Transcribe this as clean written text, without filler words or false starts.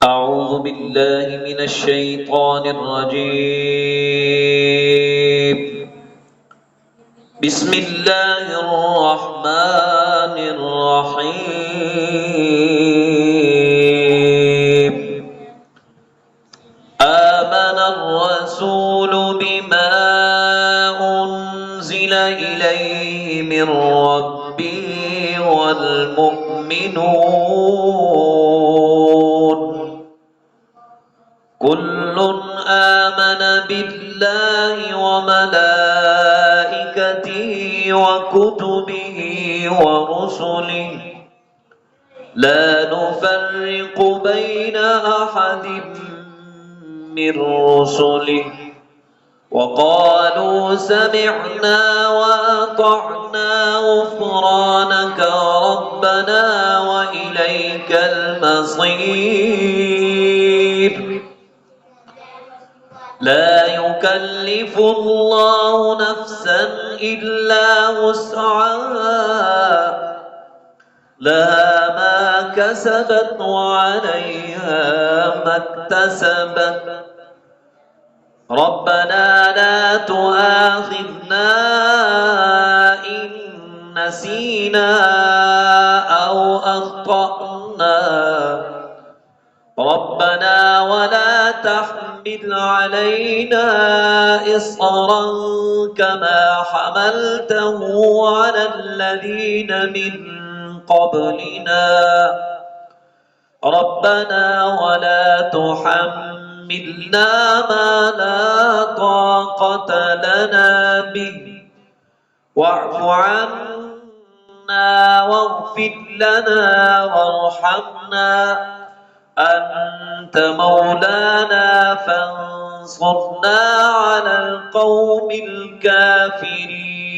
أعوذ بالله من الشيطان الرجيم. بسم الله الرحمن الرحيم. آمن الرسول بما أنزل إليه من ربه والمؤمنون كل آمن بالله وملائكته وكتبه ورسله لا نفرق بين أحد من رسله وقالوا سمعنا وأطعنا غفرانك ربنا وإليك المصير. لا يكلف الله نفسا إلا وسعها لها ما كسبت وعليها ما اكتسبت ربنا لا تؤاخذنا إن نسينا أو أخطأنا ربنا ولا تحمل علينا إصرا كما حملته على الذين من قبلنا ربنا ولا تحملنا ما لا طاقة لنا به واعف عنا واغفر لنا وارحمنا أنت مولانا فانصرنا على القوم الكافرين.